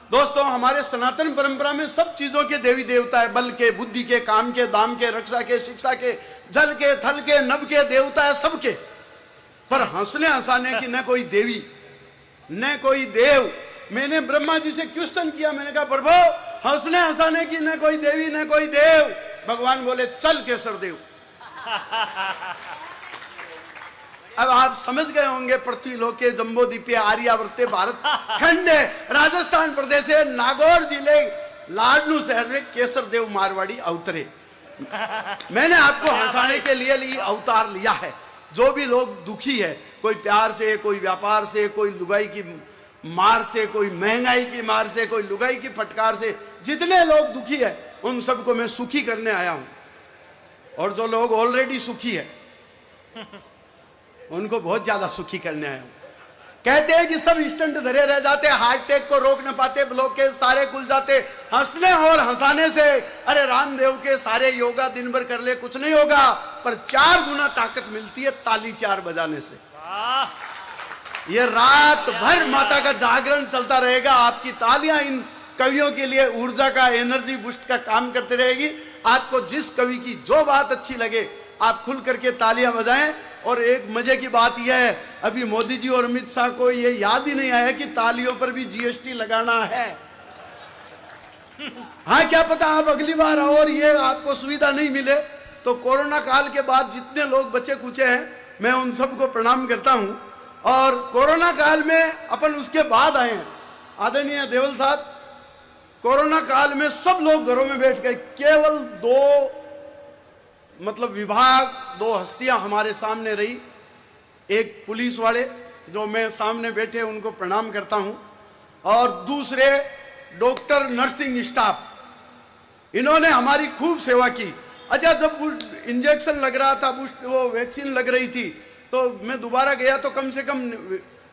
दोस्तों, हमारे सनातन परंपरा में सब चीजों के देवी देवता है। बल के, बुद्धि के, काम के, दाम के, रक्षा के, शिक्षा के, जल के, थल के, नभ के देवता है सबके। पर हंसने हंसाने की न कोई देवी न कोई देव। मैंने ब्रह्मा जी से क्वेश्चन किया, मैंने कहा प्रभु हंसने हंसाने की न कोई देवी न कोई देव। भगवान बोले चल केसर देव। अब आप समझ गए होंगे, पृथ्वी लोके जम्बोदीपे आर्यावर्ते भारत खंड है, राजस्थान प्रदेश है, नागौर जिले लाडनू शहर में केसर देव मारवाड़ी अवतरे। मैंने आपको हंसाने के लिए अवतार लिया है। जो भी लोग दुखी है, कोई प्यार से, कोई व्यापार से, कोई लुगाई की मार से, कोई महंगाई की मार से, कोई लुगाई की फटकार से, जितने लोग दुखी है उन सबको मैं सुखी करने आया हूं। और जो लोग ऑलरेडी सुखी है उनको बहुत ज्यादा सुखी करने आया हूं। कहते हैं कि सब स्टंट धरे रह जाते, हार्ट अटैक को रोक न पाते, ब्लॉक के सारे खुल जाते हंसने और हंसाने से। अरे रामदेव के सारे योगा दिन भर कर ले कुछ नहीं होगा, पर 4 गुना ताकत मिलती है ताली 4 बजाने से। ये रात भर माता का जागरण चलता रहेगा। आपकी तालियां इन कवियों के लिए ऊर्जा का, एनर्जी बूस्ट का काम करते रहेगी। आपको जिस कवि की जो बात अच्छी लगे आप खुल करके तालियां बजाएं। और एक मजे की बात यह है, अभी मोदी जी और अमित शाह को यह याद ही नहीं आया कि तालियों पर भी जीएसटी लगाना है। हाँ, क्या पता आप अगली बार और ये आपको सुविधा नहीं मिले। तो कोरोना काल के बाद जितने लोग बचे कुचे हैं, मैं उन सबको प्रणाम करता हूं। और कोरोना काल में अपन उसके बाद आए हैं। आदरणीय देवल साहब, कोरोना काल में सब लोग घरों में बैठ गए, केवल 2 विभाग, 2 हस्तियां हमारे सामने रही। एक पुलिस वाले जो मैं सामने बैठे उनको प्रणाम करता हूं, और दूसरे डॉक्टर, नर्सिंग स्टाफ। इन्होंने हमारी खूब सेवा की। अच्छा, जब इंजेक्शन लग रहा था, वो वैक्सीन लग रही थी, तो मैं दोबारा गया तो कम से कम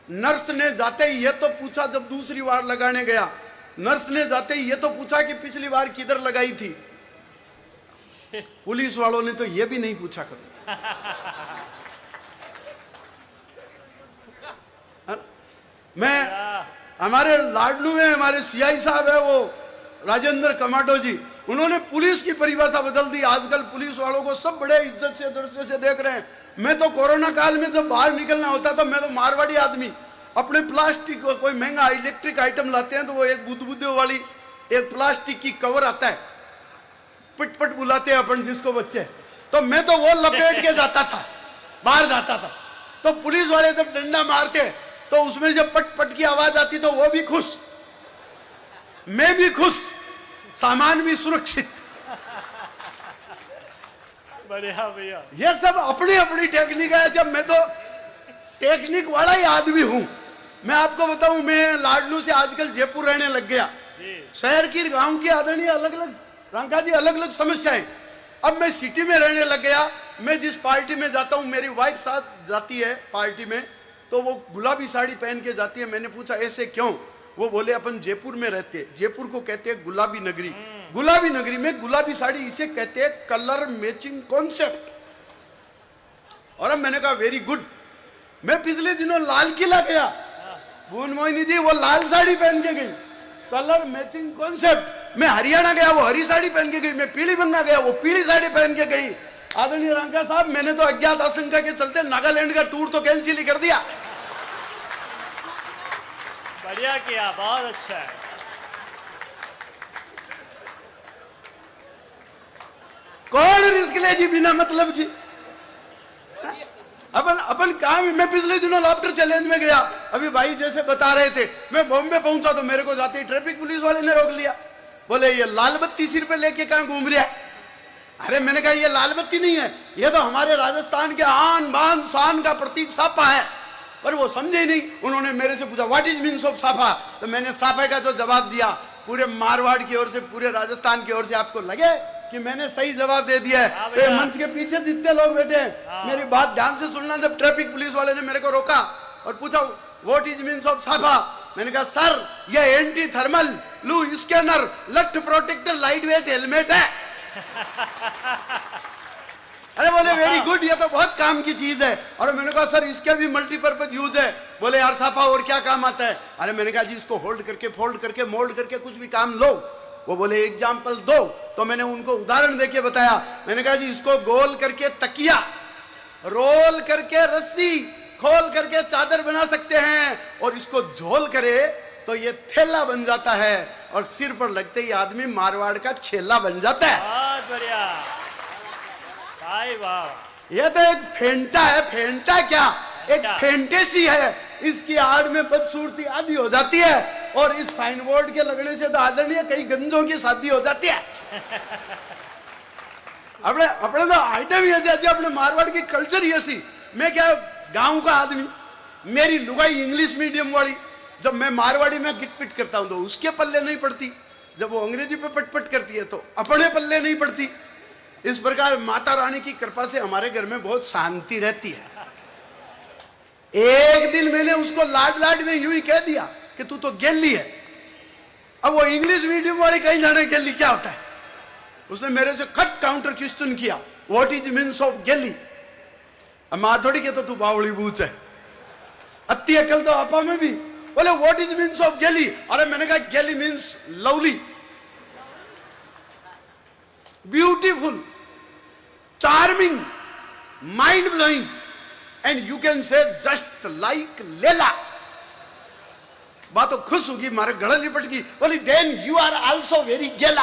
नर्स ने जाते ही ये तो पूछा, जब दूसरी बार लगाने गया नर्स ने जाते ही ये तो पूछा कि पिछली बार किधर लगाई थी। पुलिस वालों ने तो ये भी नहीं पूछा कभी। मैं हमारे लाडलू में हमारे सीआई साहब है, वो राजेंद्र कमाडो जी, उन्होंने पुलिस की परिभाषा बदल दी। आजकल पुलिस वालों को सब बड़े इज्जत से, दृष्टि से देख रहे हैं। मैं तो कोरोना काल में जब बाहर निकलना होता था, मैं तो मारवाड़ी आदमी अपने प्लास्टिक कोई महंगा इलेक्ट्रिक आइटम लाते हैं तो वो एक बुद्धबुद्धों वाली एक प्लास्टिक की कवर आता है, पिटपट बुलाते हैं अपन जिसको बच्चे, तो मैं तो वो लपेट के जाता था, बाहर जाता था। तो पुलिस वाले जब डंडा मारते तो उसमें जब पट पट की आवाज आती तो वो भी खुश, मैं भी खुश, सामान भी सुरक्षित। बढ़िया भैया, ये सब अपनी अपनी टेक्निक है। जब मैं तो टेक्निक वाला ही आदमी हूं। मैं आपको बताऊं, मैं लाडलू से आजकल जयपुर रहने लग गया। शहर की, गांव की आदरणीय अलग अलग, रंका जी, अलग अलग समस्याएं। अब मैं सिटी में रहने लग गया। मैं जिस पार्टी में जाता हूं, मेरी वाइफ साथ जाती है पार्टी में, तो वो गुलाबी साड़ी पहन के जाती है। मैंने पूछा ऐसे क्यों? वो बोले अपन जयपुर में रहते हैं, जयपुर को कहते हैं गुलाबी नगरी। गुलाबी नगरी में गुलाबी साड़ी इसे कहते हैं कलर मैचिंग कॉन्सेप्ट। और अब मैंने कहा वेरी गुड। मैं पिछले दिनों लाल किला गया, भुवन मोहिनी जी वो लाल साड़ी पहन के गई, कलर मैचिंग कॉन्सेप्ट। मैं हरियाणा गया, वो हरी साड़ी पहन के गई। मैं पीली बंगा गया, वो पीली साड़ी पहन के गई। आदरणीय रंका साहब, मैंने तो अज्ञात आशंका के चलते नागालैंड का टूर तो कैंसिल ही कर दिया। बढ़िया किया, बहुत अच्छा है। कौन रिस्क ले जी बिना मतलब की? अपन काम। मैं पिछले दिनों लाफ्टर चैलेंज में गया, अभी भाई जैसे बता रहे थे, मैं बॉम्बे पहुंचा तो मेरे को जाते ही ट्रैफिक पुलिस वाले ने रोक लिया। बोले ये लाल बत्ती सिर पे लेके कहां घूम रहा है? अरे मैंने कहा ये लाल बत्ती नहीं है, ये तो हमारे राजस्थान के आन बान शान का प्रतीक साफा है। पर वो समझे ही नहीं। उन्होंने मेरे से पूछा व्हाट इज मीन्स ऑफ साफा, तो मैंने साफे का जो जवाब दिया, पूरे मारवाड़ की ओर से, पूरे राजस्थान की ओर से आपको लगे कि मैंने सही जवाब दे दिया है। तो मंच के पीछे जितने लोग बैठे हैं, मेरी बात ध्यान से सुनना। जब ट्रैफिक पुलिस वाले ने मेरे को रोका और पूछा व्हाट इज मीन्स ऑफ साफा, मैंने कहा सर ये एंटी थर्मल लू स्कैनर लट प्रोटेक्टर लाइट वेट हेलमेट है। अरे बोले वेरी गुड, ये तो बहुत काम की चीज है। और मैंने कहा सर इसके भी मल्टीपर्पज यूज है। बोले यार साफा और क्या काम आता है? अरे मैंने कहा जी इसको होल्ड करके फोल्ड करके मोल्ड करके कुछ भी काम लो। वो बोले एग्जाम्पल दो। तो मैंने उनको उदाहरण देके बताया। मैंने कहा जी इसको गोल करके तकिया, रोल करके रस्सी, खोल करके चादर बना सकते हैं, और इसको झोल करे तो ये थैला बन जाता है, और सिर पर लगते ही आदमी मारवाड़ का छेला बन जाता है। बहुत बढ़िया भाई, वाह। ये तो एक फेंटा है। फेंटा क्या, एक फेंटेसी है। इसकी आड़ में बदसूरती आदि हो जाती है, और इस साइन बोर्ड के लगने से तो आदरणीय कई गंजों की शादी हो जाती है। अपने अपने तो आइटम ही ऐसे, अपने मारवाड़ की कल्चर ही ऐसी। मैं क्या गांव का आदमी, मेरी लुगाई इंग्लिश मीडियम वाली, जब मैं मारवाड़ी में गिटपिट करता हूं तो उसके पल्ले नहीं पड़ती, जब वो अंग्रेजी पे पटपट करती है तो अपने पल्ले नहीं पड़ती। इस प्रकार माता रानी की कृपा से हमारे घर में बहुत शांति रहती है। एक दिन मैंने उसको लाड लाड में यूं ही कह दिया कि तू तो गेली है। अब वो इंग्लिश मीडियम वाली कहीं जाने गेली क्या होता है, उसने मेरे से खट काउंटर क्वेश्चन किया, व्हाट इज मीन्स ऑफ गेली। अब माँ थोड़ी के तो तू बावड़ी बूच है, अति अकल तो आपा में भी। बोले व्हाट इज मीन्स ऑफ गेली। अरे मैंने कहा गेली means lovely, beautiful, charming, mind blowing, and you can say just like लेला। बात तो खुश होगी, मारे गड़ा लिपट गई। बोली then you are also very गेला।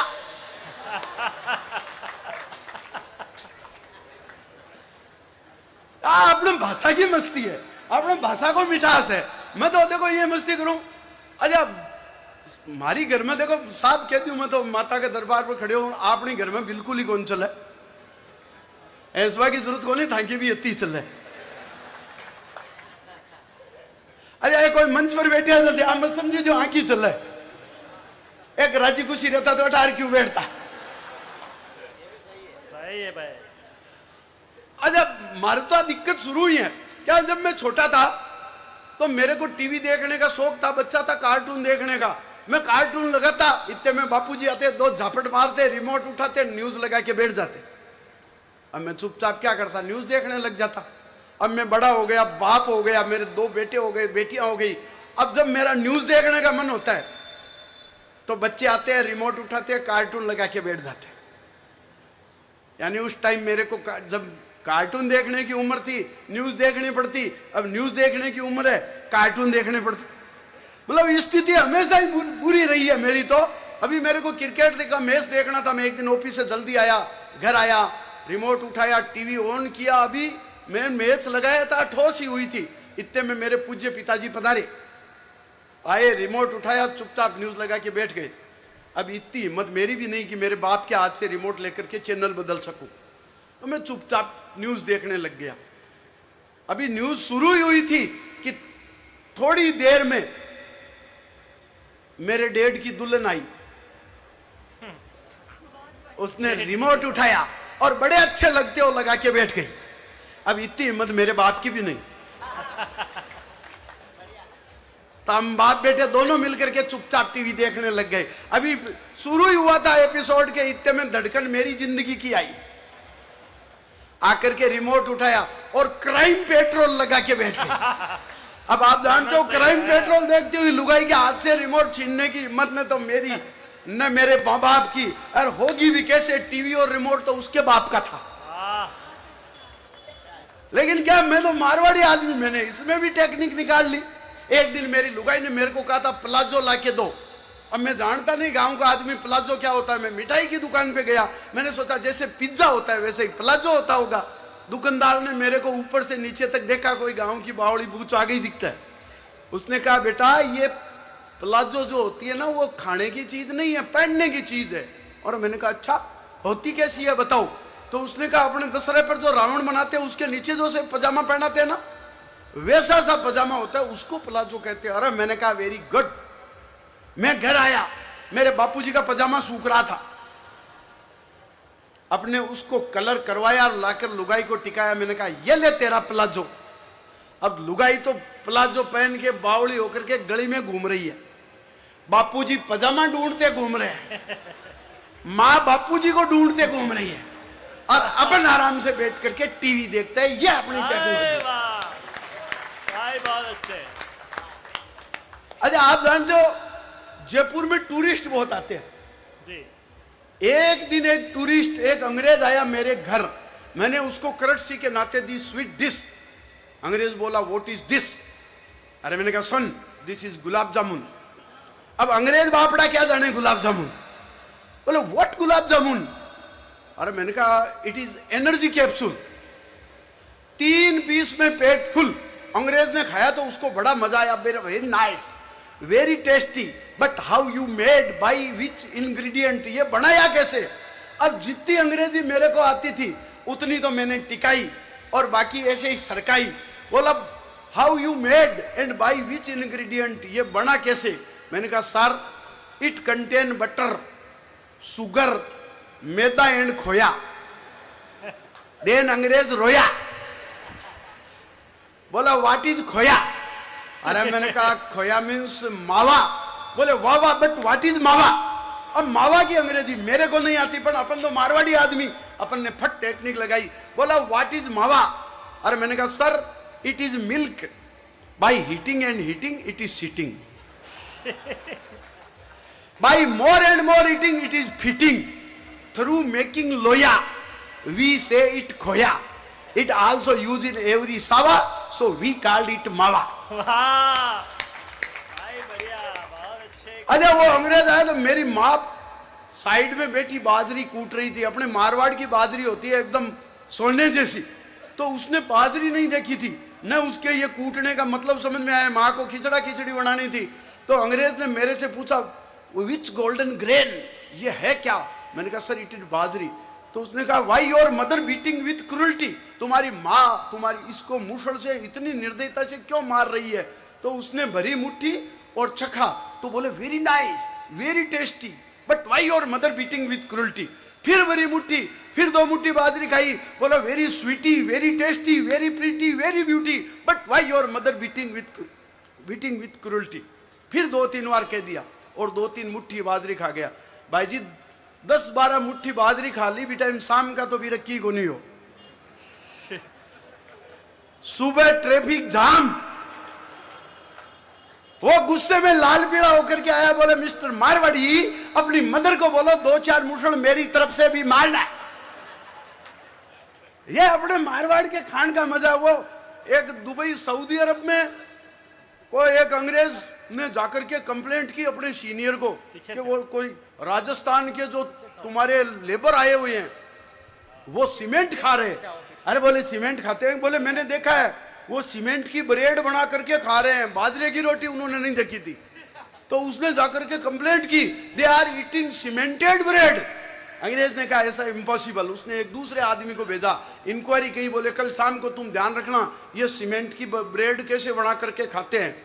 अपने भाषा की मस्ती है, अपने भाषा को मिठास है। मैं तो देखो ये मस्ती करूं, अच्छा हमारी घर में देखो साहब कहती हूं, मैं तो माता के दरबार पर खड़े हूं, अपने घर में बिल्कुल ही कौन चले, ऐसा की जरूरत को नहीं था कि भी इतनी चल रहे। अरे कोई मंच पर बैठे हैं, आप मत समझे जो आंखी चल रहा है। एक राजी खुशी रहता तो अटार क्यों बैठता। सही है भाई। अच्छा मारे तो दिक्कत शुरू हुई है क्या, जब मैं छोटा था तो मेरे को टीवी देखने का शौक था, बच्चा था, कार्टून देखने का। मैं कार्टून लगाता, इतने में बापूजी आते, दो झापट मारते, रिमोट उठाते, न्यूज लगा के बैठ जाते। अब मैं चुपचाप क्या करता, न्यूज देखने लग जाता। अब मैं बड़ा हो गया, बाप हो गया, मेरे दो बेटे हो गए, बेटियां हो गई। अब जब मेरा न्यूज देखने का मन होता है तो बच्चे आते हैं, रिमोट उठाते हैं, कार्टून लगा के बैठ जाते हैं। यानी उस टाइम मेरे को जब कार्टून देखने की उम्र थी, न्यूज देखनी पड़ती, अब न्यूज देखने की उम्र है, कार्टून देखने पड़ते। मतलब स्थिति हमेशा ही बुरी रही है मेरी। तो अभी मेरे को क्रिकेट का मैच देखना था, मैं एक दिन ऑफिस से जल्दी आया, घर आया, रिमोट उठाया, टीवी ऑन किया, अभी मैं मैच लगाया था, ठोस ही हुई थी, इतने में मेरे पूज्य पिताजी पधारे, आए, रिमोट उठाया, चुपचाप न्यूज लगा के बैठ गए। अब इतनी हिम्मत मेरी भी नहीं कि मेरे बाप के हाथ से रिमोट लेकर के चैनल बदल सकूं, तो मैं चुपचाप न्यूज देखने लग गया। अभी न्यूज शुरू ही हुई थी कि थोड़ी देर में मेरे डैड की दुल्हन आई, उसने रिमोट उठाया और बड़े अच्छे लगते हो लगा के बैठ गई। अब इतनी हिम्मत मेरे बाप की भी नहीं, तो हम बाप बेटे दोनों मिलकर के चुपचाप टीवी देखने लग गए। अभी शुरू ही हुआ था एपिसोड के, इतने में धड़कन मेरी जिंदगी की आई, आकर के रिमोट उठाया और क्राइम पेट्रोल लगा के बैठ गए। अब आप जानते हो क्राइम पेट्रोल देखते हुए लुगाई के हाथ से रिमोट छीनने की हिम्मत न तो मेरी न मेरे माँ बाप की, और होगी भी कैसे, टीवी और रिमोट तो उसके बाप का था। लेकिन क्या, मैं तो मारवाड़ी आदमी, मैंने इसमें भी टेक्निक निकाल ली। एक दिन मेरी लुगाई ने मेरे को कहा था प्लाजो ला के दो। अब मैं जानता नहीं गांव का आदमी प्लाजो क्या होता है। मैं मिठाई की दुकान पे गया, मैंने सोचा जैसे पिज्जा होता है वैसे ही प्लाजो होता होगा। दुकानदार ने मेरे को ऊपर से नीचे तक देखा, कोई गांव की बावड़ी बूच आ गई दिखता है। उसने कहा बेटा ये प्लाजो जो होती है ना वो खाने की चीज नहीं है, पहनने की चीज है। और मैंने कहा अच्छा होती कैसी है बताओ। तो उसने कहा अपने दशहरे पर जो रावण बनाते हैं उसके नीचे जो से पजामा पहनाते हैं ना, वैसा सा पजामा होता है, उसको प्लाजो कहते हैं। अरे मैंने कहा वेरी गुड। मैं घर आया, मेरे बापूजी का पजामा सूख रहा था, अपने उसको कलर करवाया, लाकर लुगाई को टिकाया। मैंने कहा ये ले तेरा प्लाजो। अब लुगाई तो प्लाजो पहन के बावड़ी होकर के गली में घूम रही है, बापूजी पजामा ढूंढते घूम रहे हैं, माँ बापूजी को ढूंढते घूम रही है, और अपन आराम से बैठ करके टीवी देखते हैं। ये अपनी टेक्नोलॉजी। भाई बहुत अच्छे। अच्छा, आप जानते हो जयपुर में टूरिस्ट बहुत आते हैं। जी। एक दिन एक टूरिस्ट, एक अंग्रेज आया मेरे घर, मैंने उसको करटसी के नाते दी स्वीट डिश। अंग्रेज बोला व्हाट इज दिस? अरे मैंने कहा सुन, दिस इज गुलाब जामुन। अब अंग्रेज बापड़ा क्या जाने गुलाब जामुन, बोले व्हाट गुलाब जामुन? अरे मैंने कहा it is energy capsule. 3 piece में पेट फुल। अंग्रेज ने खाया तो उसको बड़ा मजा आया, very nice, very tasty, but how you made, by which ingredient, ये बनाया कैसे? अब जितनी अंग्रेजी मेरे को आती थी उतनी तो मैंने टिकाई और बाकी ऐसे ही सरकाई। बोला how you made and by which ingredient, ये बना कैसे? मैंने कहा sir it contain butter, sugar, maida and खोया। देन अंग्रेज रोया, बोला व्हाट इज खोया? अरे मैंने कहा खोया मीन्स मावा। बोले वाह वाह, बट व्हाट इज मावा? अब मावा की अंग्रेजी मेरे को नहीं आती, पर अपन तो मारवाड़ी आदमी, अपन ने फट टेक्निक लगाई। बोला व्हाट इज मावा? अरे मैंने कहा sir it is milk, by heating and heating it is sitting, by more and more heating it is fitting, through making लोया वी से इट खोया, it also use in every सावा, so we called it मावा। वाह भाई, बढ़िया, बहुत अच्छे। अच्छा, वो अंग्रेज आया तो मेरी माँ साइड में बैठी बाजरी कूट रही थी। अपने मारवाड़ की बाजरी होती है एकदम सोने जैसी, तो उसने बाजरी नहीं देखी थी, न उसके ये कूटने का मतलब समझ में आया। माँ को खिचड़ा खिचड़ी बनानी थी, तो अंग्रेज ने मेरे से पूछा विच गोल्डन ग्रेन, ये है क्या? मैंने कहा सर इट इज बाजरी। तो उसने कहा Y your mother beating with cruelty, तुम्हारी माँ तुम्हारी इसको मूसल से इतनी निर्दयता से क्यों मार रही है? तो उसने भरी मुट्ठी और चखा तो बोले very nice, very tasty, but why your mother beating with cruelty. फिर भरी मुट्ठी, फिर 2 मुट्ठी बाजरी खाई, बोला very sweety, very tasty, very pretty, very beauty, but why your mother beating with cruelty. फिर 2-3 बार कह दिया और 2-3 मुट्ठी बाजरी खा गया। भाई जी 10-12 मुट्ठी बाजरी खा ली भी टाइम शाम का तो भी रखी को नहीं हो। सुबह ट्रैफिक जाम, वो गुस्से में लाल पीला होकर के आया, बोले मिस्टर मारवाड़ी अपनी मदर को बोलो 2-4 मुसड़ मेरी तरफ से भी मारना। ये अपने मारवाड़ के खान का मजा। वो एक दुबई सऊदी अरब में कोई एक अंग्रेज ने जाकर के कंप्लेंट की अपने सीनियर को कि वो कोई राजस्थान के जो तुम्हारे लेबर आए हुए हैं वो सीमेंट खा रहे हैं। अरे बोले सीमेंट खाते हैं? बोले मैंने देखा है वो सीमेंट की ब्रेड बना करके खा रहे हैं, बाजरे की रोटी उन्होंने नहीं देखी थी। तो उसने जाकर के कंप्लेंट की they are eating cemented bread. अंग्रेज ने कहा ऐसा इम्पॉसिबल। उसने एक दूसरे आदमी को भेजा, इंक्वायरी की, बोले कल शाम को तुम ध्यान रखना ये सीमेंट की ब्रेड कैसे बना करके खाते हैं।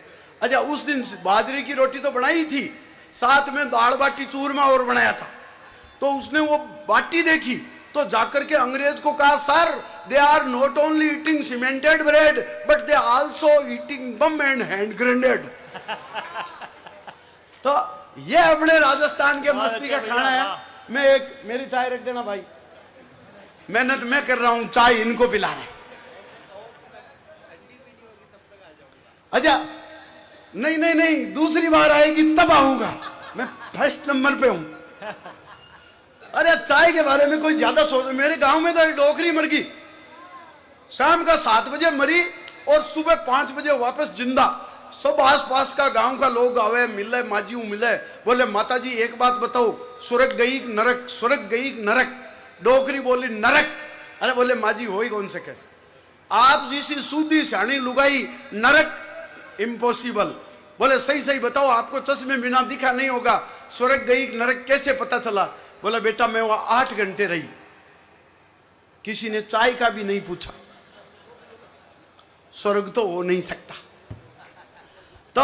अच्छा, उस दिन बाजरे की रोटी तो बनाई थी, साथ में दाल बाटी चूरमा और बनाया था। तो उसने वो बाटी देखी तो जाकर के अंग्रेज को कहा sir they are not only eating cemented bread but they also eating bomb and hand grenade. तो ये अपने राजस्थान के मस्ती का खाना है। मैं एक मेरी चाय रख देना भाई, मेहनत मैं कर रहा हूं, चाय इनको पिला रहे। अच्छा नहीं नहीं नहीं, दूसरी बार आएगी तब आऊंगा, मैं फर्स्ट नंबर पे हूं। अरे चाय के बारे में कोई ज्यादा सोच, मेरे गांव में तो डोकरी मर गई, शाम का 7 बजे मरी और सुबह 5 बजे वापस जिंदा। सब आस पास का गांव का लोग आवे मिले, माजी मिले, बोले माता जी एक बात बताओ, स्वर्ग गई नरक, स्वर्ग गई नरक। डोकरी बोली नरक। अरे बोले माजी हो ही कौन सके, आप जैसी सूदी शानी लुगाई, नरक इम्पॉसिबल। बोले सही सही बताओ, आपको चश्मे बिना दिखा नहीं होगा, स्वर्ग गई नरक कैसे पता चला? बोला बेटा मैं वहां 8 घंटे रही, किसी ने चाय का भी नहीं पूछा, स्वर्ग तो हो नहीं सकता। तो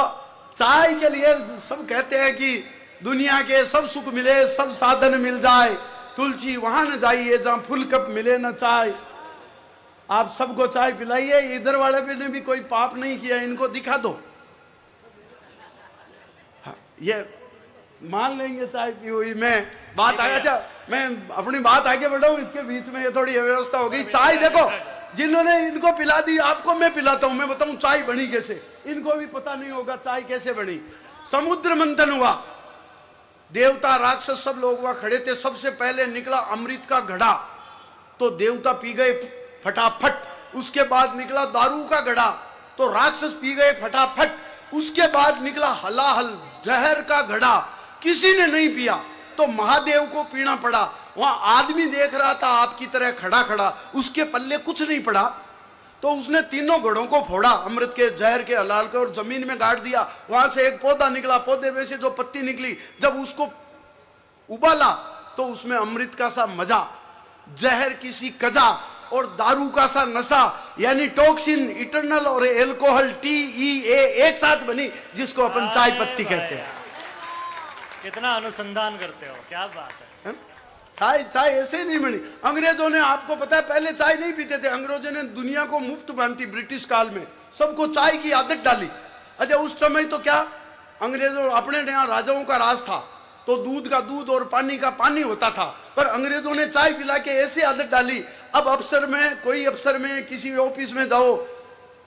चाय के लिए सब कहते हैं कि दुनिया के सब सुख मिले, सब साधन मिल जाए, तुलसी वहां न जाइए जहां फुल कप मिले न चाय। आप सबको चाय पिलाइए, इधर वाले पे ने भी कोई पाप नहीं किया, इनको दिखा दो। हाँ, ये मान लेंगे चाय पी हुई। मैं बात आया, अच्छा मैं अपनी बात आगे बढ़ाऊं, इसके बीच में ये थोड़ी अव्यवस्था हो गई। चाय देखो, जिन्होंने इनको पिला दी आपको मैं पिलाता हूं, मैं बताऊं चाय बनी कैसे, इनको भी पता नहीं होगा चाय कैसे बनी। समुद्र मंथन हुआ, देवता राक्षस सब लोग वहां खड़े थे। सबसे पहले निकला अमृत का घड़ा, तो देवता पी गए फटाफट। उसके बाद निकला दारू का घड़ा, तो राक्षस पी गए फटाफट। उसके बाद निकला हलाहल जहर का घड़ा, किसी ने नहीं पिया, तो महादेव को पीना पड़ा। वहां आदमी देख रहा था आपकी तरह खड़ा खड़ा, उसके पल्ले कुछ नहीं पड़ा, तो उसने तीनों घड़ों को फोड़ा, अमृत के जहर के हलाल के, और जमीन में गाड़ दिया। वहां से एक पौधा निकला, पौधे में से जो पत्ती निकली, जब उसको उबाला तो उसमें अमृत का सा मजा, जहर की सी कजा और दारू का सा नशा, यानी टॉक्सिन, इटरनल और एल्कोहल TEA एक साथ बनी, जिसको अपन चाय पत्ती कहते हैं। कितना अनुसंधान करते हो, क्या बात है। चाय चाय ऐसे नहीं बनी। अंग्रेजों ने, आपको पता है, पहले चाय नहीं पीते थे। अंग्रेजों ने दुनिया को मुफ्त बांटी, ब्रिटिश काल में सबको चाय की आदत डाली। अच्छा, उस समय तो क्या, अंग्रेजों, अपने यहाँ राजाओं का राज था, तो दूध का दूध और पानी का पानी होता था, पर अंग्रेजों ने चाय पिला के ऐसी आदत डाली। अब अफसर में, कोई अफसर में किसी ऑफिस में जाओ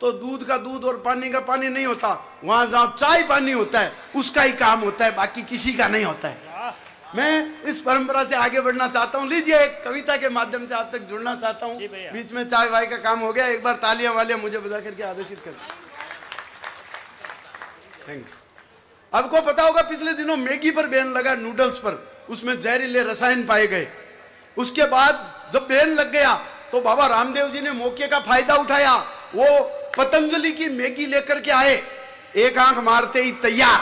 तो दूध का दूध और पानी का पानी नहीं होता, वहां जहां चाय पानी होता है उसका ही काम होता है, बाकी किसी का नहीं होता है। मैं इस परंपरा से आगे बढ़ना चाहता हूं। लीजिए, एक कविता के माध्यम से आप तक जुड़ना चाहता हूं। बीच में चाय वाय का काम हो गया, एक बार तालियां वालियां मुझे बजा करके आदेशित कर। थैंक्स। आपको पता होगा पिछले दिनों मैगी पर बैन लगा, नूडल्स पर, उसमें जहरीले रसायन पाए गए। उसके बाद जब बैन लग गया तो बाबा रामदेव जी ने मौके का फायदा उठाया, वो पतंजलि की मैगी लेकर के आए, एक आंख मारते ही तैयार।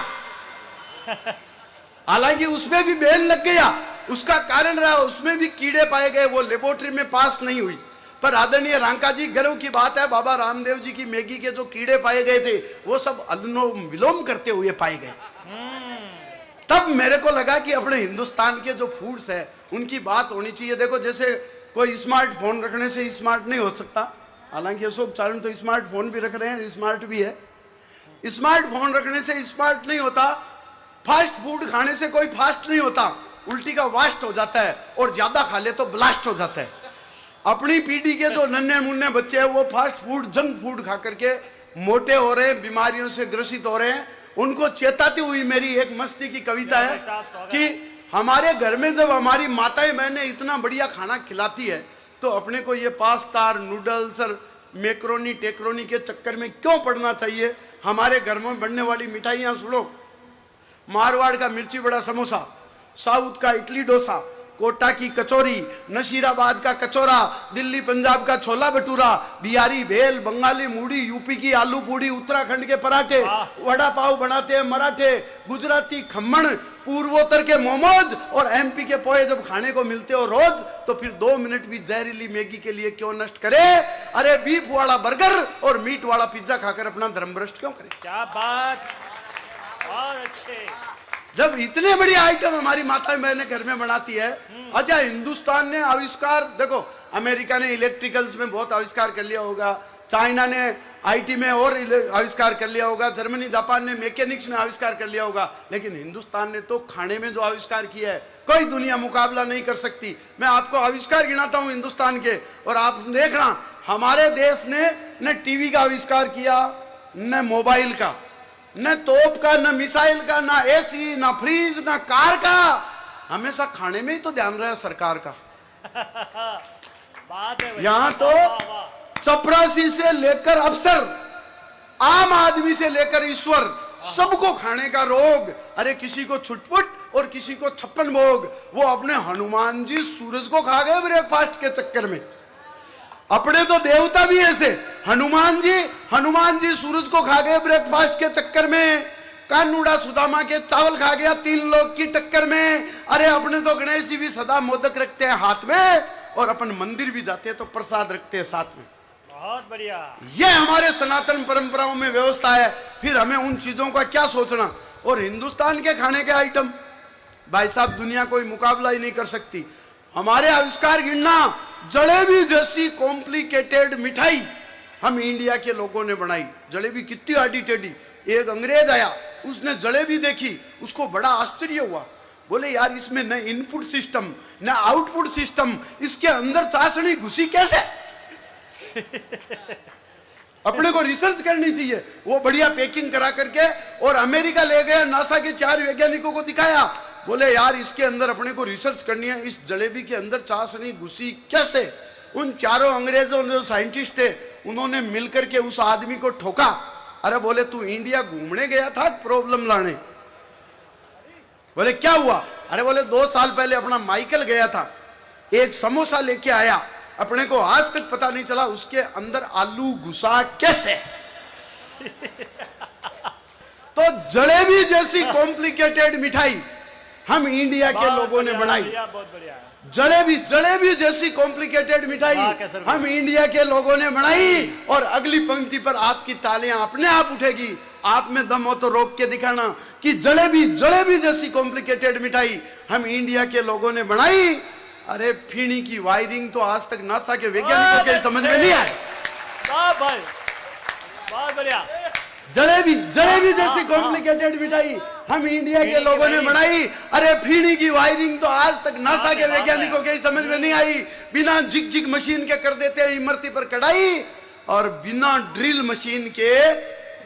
हालांकि उसमें भी बैन लग गया, उसका कारण रहा उसमें भी कीड़े पाए गए, वो लेबोरेटरी में पास नहीं हुई। पर आदरणीय रांका जी, गर्व की बात है, बाबा रामदेव जी की मैगी के जो कीड़े पाए गए थे वो सब अनुलोम विलोम करते हुए पाए गए। तब मेरे को लगा कि अपने हिंदुस्तान के जो फूड्स है उनकी बात होनी चाहिए। देखो, जैसे कोई स्मार्टफोन रखने से स्मार्ट नहीं हो सकता, हालांकि अशोक चारण तो स्मार्टफोन भी रख रहे हैं, स्मार्ट भी है। स्मार्टफोन रखने से स्मार्ट नहीं होता, फास्ट फूड खाने से कोई फास्ट नहीं होता, उल्टी का वास्ट हो जाता है, और ज्यादा खा ले तो ब्लास्ट हो जाता है। अपनी पीढ़ी के जो नन्हे मुन्ने बच्चे हैं वो फास्ट फूड, जंक फूड खा करके मोटे हो रहे हैं, बीमारियों से ग्रसित हो रहे हैं। उनको चेताती हुई मेरी एक मस्ती की कविता है कि हमारे घर में जब हमारी माताएं बहनें इतना बढ़िया खाना खिलाती है, तो अपने को ये पास्ता, नूडल्स और मैक्रोनी टेक्रोनी के चक्कर में क्यों पड़ना चाहिए। हमारे घर में बनने वाली मिठाइयां सुनो, मारवाड़ का मिर्ची बड़ा समोसा, साउथ का इडली डोसा, कोटा की कचौरी, नशीराबाद का कचौरा, दिल्ली पंजाब का छोला भटूरा, बिहारी भेल, बंगाली मूढ़ी, यूपी की आलू पूड़ी, उत्तराखंड के पराठे, वड़ा पाव बनाते हैं मराठे, गुजराती खम्मण, पूर्वोत्तर के मोमोज और MP के पोहे जब खाने को मिलते हो रोज, तो फिर 2 मिनट भी जहरीली मैगी के लिए क्यों नष्ट करे। अरे बीफ वाला बर्गर और मीट वाला पिज्जा खाकर अपना धर्म भ्रष्ट क्यों करे। क्या बात, बहुत अच्छे। जब इतने बड़ी आइटम हमारी माता बहनें घर में बनाती है। अच्छा, हिंदुस्तान ने आविष्कार, देखो, अमेरिका ने इलेक्ट्रिकल्स में बहुत आविष्कार कर लिया होगा, चाइना ने IT में और आविष्कार कर लिया होगा, जर्मनी जापान ने मैकेनिक्स में आविष्कार कर लिया होगा, लेकिन हिंदुस्तान ने तो खाने में जो आविष्कार किया है कोई दुनिया मुकाबला नहीं कर सकती। मैं आपको आविष्कार गिनाता हूं हिंदुस्तान के, और आप देखना हमारे देश ने न टीवी का आविष्कार किया, न मोबाइल का, न तोप का, न मिसाइल का, न AC, न फ्रीज, न कार का, हमेशा खाने में ही तो ध्यान रहा सरकार का। बात है। यहां तो चपरासी से लेकर अफसर, आम आदमी से लेकर ईश्वर, सबको खाने का रोग। अरे किसी को छुटपुट और किसी को 56 भोग। वो अपने हनुमान जी सूरज को खा गए ब्रेकफास्ट के चक्कर में। अपने तो देवता भी ऐसे, हनुमान जी सूरज को खा गए ब्रेकफास्ट के चक्कर में। कानूड़ा सुदामा के चावल खा गया 3 लोग की टक्कर में। अरे अपने तो गणेश जी भी सदा मोदक रखते हैं हाथ में, और अपन मंदिर भी जाते हैं तो प्रसाद रखते हैं साथ में। बहुत बढ़िया। ये हमारे सनातन परंपराओं में व्यवस्था है। फिर हमें उन चीजों का क्या सोचना। और हिंदुस्तान के खाने के आइटम, भाई साहब, दुनिया कोई मुकाबला ही नहीं कर सकती। हमारे आविष्कार गिनना, जलेबी जैसी कॉम्प्लिकेटेड मिठाई हम इंडिया के लोगों ने बनाई। जलेबी कितनी आडी टेढ़ी। एक अंग्रेज आया, उसने जलेबी देखी, उसको बड़ा आश्चर्य हुआ। बोले यार, इसमें न इनपुट सिस्टम न आउटपुट सिस्टम, इसके अंदर चाशनी घुसी कैसे। अपने को रिसर्च करनी चाहिए। वो बढ़िया पैकिंग करा करके और अमेरिका ले गए, नासा के 4 वैज्ञानिकों को दिखाया, बोले यार इसके अंदर अपने को रिसर्च करनी है, इस जलेबी के अंदर चाशनी घुसी कैसे। उन चारों अंग्रेजों जो साइंटिस्ट थे उन्होंने मिलकर के उस आदमी को ठोका। अरे बोले तू इंडिया घूमने गया था प्रॉब्लम लाने? बोले क्या हुआ? अरे बोले 2 साल पहले अपना माइकल गया था, एक समोसा लेके आया, अपने को आज तक पता नहीं चला उसके अंदर आलू घुसा कैसे। तो जलेबी जैसी कॉम्प्लिकेटेड मिठाई हम इंडिया के लोगों ने बनाई। बहुत बढ़िया। जलेबी जैसी कॉम्प्लिकेटेड मिठाई हम इंडिया के लोगों ने बनाई। और अगली पंक्ति पर आपकी तालियां अपने आप उठेगी। आप में दम हो तो रोक के दिखाना कि जलेबी जैसी कॉम्प्लिकेटेड मिठाई हम इंडिया के लोगों ने बनाई। अरे फीणी की वायरिंग तो आज तक नासा के वैज्ञानिकों के समझ में नहीं आए। भाई बहुत बढ़िया। जलेबी जैसी कॉम्प्लिकेटेड मिठाई हम इंडिया के लोगों ने बनाई। अरे फीणी की वायरिंग तो आज तक नासा के वैज्ञानिकों के समझ में नहीं आई। बिना जिग मशीन के कर देते हैं इमरती पर कढ़ाई, और बिना ड्रिल मशीन के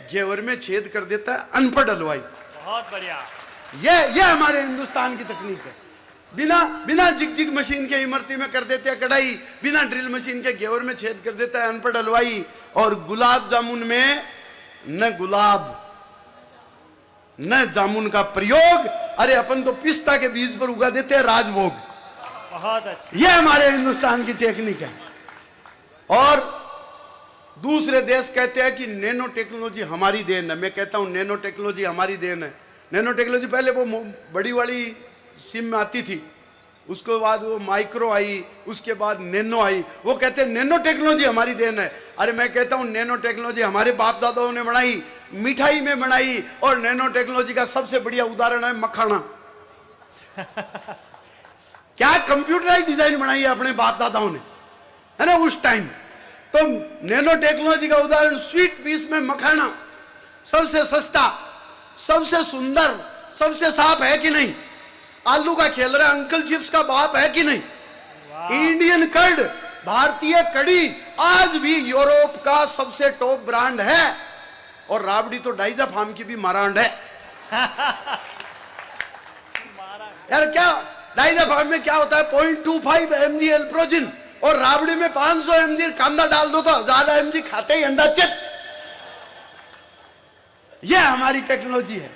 घेवर में छेद कर देता है अनपढ़ हलवाई। बहुत बढ़िया। ये हमारे हिंदुस्तान की तकनीक है। बिना जिग मशीन के इमरती में कर देते हैं कढ़ाई, बिना ड्रिल मशीन के घेवर में छेद कर देता है अनपढ़ हलवाई। और गुलाब जामुन में न गुलाब न जामुन का प्रयोग, अरे अपन तो पिस्ता के बीज पर उगा देते हैं राजभोग। बहुत अच्छा। ये हमारे हिंदुस्तान की टेक्निक है। और दूसरे देश कहते हैं कि नैनो टेक्नोलॉजी हमारी देन है। मैं कहता हूं नैनो टेक्नोलॉजी हमारी देन है। नैनो टेक्नोलॉजी पहले वो बड़ी वाली सिम में आती थी, उसके बाद वो माइक्रो आई, उसके बाद नैनो आई। वो कहते हैं नैनो टेक्नोलॉजी हमारी देन है। अरे मैं कहता हूं नैनो टेक्नोलॉजी हमारे बाप दादाओं ने बनाई, मिठाई में बनाई। और नैनो टेक्नोलॉजी का सबसे बढ़िया उदाहरण है मखाना। क्या कंप्यूटराइज डिजाइन बनाई है अपने बाप दादाओं ने, है ना उस टाइम। तो नैनो टेक्नोलॉजी का उदाहरण स्वीट पीस में मखाना, सबसे सस्ता, सबसे सुंदर, सबसे साफ है कि नहीं। आलू का खेल रहा अंकल चिप्स का बाप है कि नहीं। इंडियन कर्ड, भारतीय कड़ी आज भी यूरोप का सबसे टॉप ब्रांड है। और राबड़ी तो डाइजा फार्म की भी मारांड है। यार क्या डाइजा फार्म में क्या होता है, 0.25 mg एल्प्रोजिन, और राबड़ी में 500 mg कांदा डाल दो तो 1000 mg खाते ही अंडा चित। यह हमारी टेक्नोलॉजी है।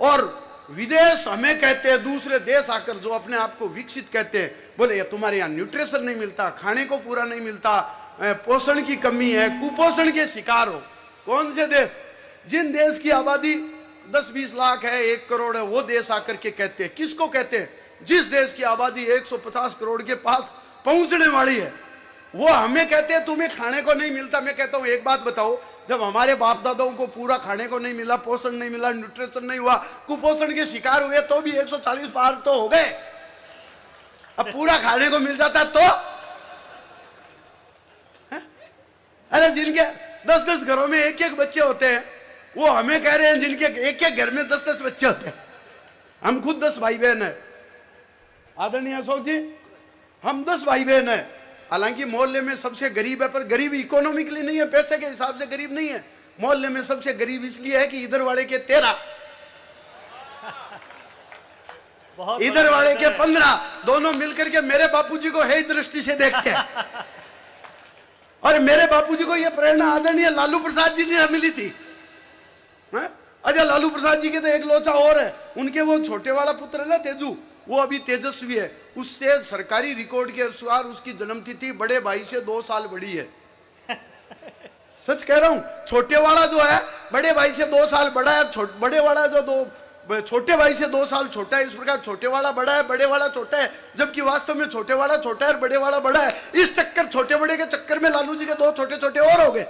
और विदेश हमें कहते हैं, दूसरे देश आकर जो अपने आप को विकसित कहते हैं, बोले ये तुम्हारे यहाँ न्यूट्रिशन नहीं मिलता, खाने को पूरा नहीं मिलता, पोषण की कमी है, कुपोषण के शिकार हो। कौन से देश? जिन देश की आबादी 10-20 लाख है, 1 करोड़ है, वो देश आकर के कहते हैं। किसको कहते हैं? जिस देश की आबादी 150 करोड़ के पास पहुंचने वाली है, वो हमें कहते हैं तुम्हें खाने को नहीं मिलता। मैं कहता हूं एक बात बताओ, जब हमारे बाप दादाओं को पूरा खाने को नहीं मिला, पोषण नहीं मिला, न्यूट्रिशन नहीं हुआ, कुपोषण के शिकार हुए, तो भी 140 पार तो हो गए। अब पूरा खाने को मिल जाता तो अरे जिनके 10-10 घरों में 1-1 बच्चे होते हैं, वो हमें कह रहे हैं जिनके 1-1 घर में 10-10 बच्चे होते हैं। हम खुद 10 भाई बहन है आदरणीय अशोक जी, हम 10 भाई बहन है। हालांकि मोहल्ले में सबसे गरीब है, पर गरीब इकोनॉमिकली नहीं है, पैसे के हिसाब से गरीब नहीं है। मोहल्ले में सबसे गरीब इसलिए है कि इधर वाले के 13, इधर वाले के 15, दोनों मिलकर के मेरे बापूजी को है दृष्टि से देखते हैं। और मेरे बापूजी को यह प्रेरणा आदरणीय लालू प्रसाद जी ने मिली थी। अच्छा, लालू प्रसाद जी के तो एक लोचा और है, उनके वो छोटे वाला पुत्र है ना तेजू, वो अभी तेजस्वी है। उससे सरकारी रिकॉर्ड के अनुसार उसकी जन्मतिथि बड़े भाई से 2 साल बड़ी है। सच कह रहा हूं, छोटे वाला जो है बड़े भाई से 2 साल बड़ा है, बड़े वाला जो छोटे भाई से 2 साल छोटा है। इस प्रकार छोटे वाला बड़ा है, बड़े वाला छोटा है, जबकि वास्तव में छोटे वाला छोटा है और बड़े वाला बड़ा है। इस चक्कर छोटे बड़े के चक्कर में लालू जी के 2 छोटे छोटे और हो गए।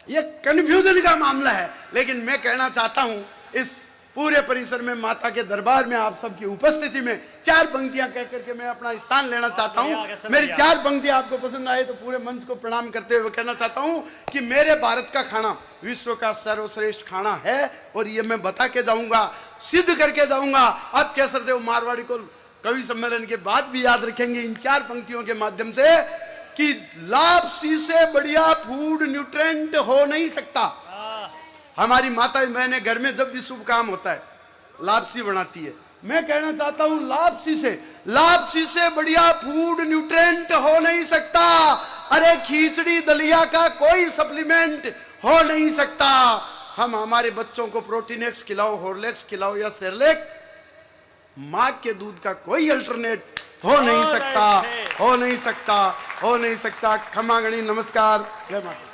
ये कंफ्यूजन का मामला है। लेकिन मैं कहना चाहता हूं, इस पूरे परिसर में माता के दरबार में आप सबकी उपस्थिति में 4 पंक्तियां कह करके मैं अपना स्थान लेना चाहता हूं। मेरी 4 पंक्तियां आपको पसंद आए तो पूरे मंच को प्रणाम करते हुए कहना चाहता हूं कि मेरे भारत का खाना विश्व का सर्वश्रेष्ठ खाना है। और ये मैं बता के जाऊंगा, सिद्ध करके जाऊंगा। आप केसरदेव मारवाड़ी को कवि सम्मेलन के बाद भी याद रखेंगे इन 4 पंक्तियों के माध्यम से। कि लापसी से बढ़िया फूड न्यूट्रेंट हो नहीं सकता। हमारी माता बहनें घर में जब भी शुभ काम होता है लापसी बनाती है। मैं कहना चाहता हूं लापसी से बढ़िया फूड न्यूट्रेंट हो नहीं सकता। अरे खिचड़ी दलिया का कोई सप्लीमेंट हो नहीं सकता। हम हमारे बच्चों को प्रोटीन एक्स खिलाओ, हॉर्लिक्स खिलाओ या सेरेलैक, मां के दूध का कोई अल्टरनेट हो नहीं सकता। खमा गणी, नमस्कार, जय माता।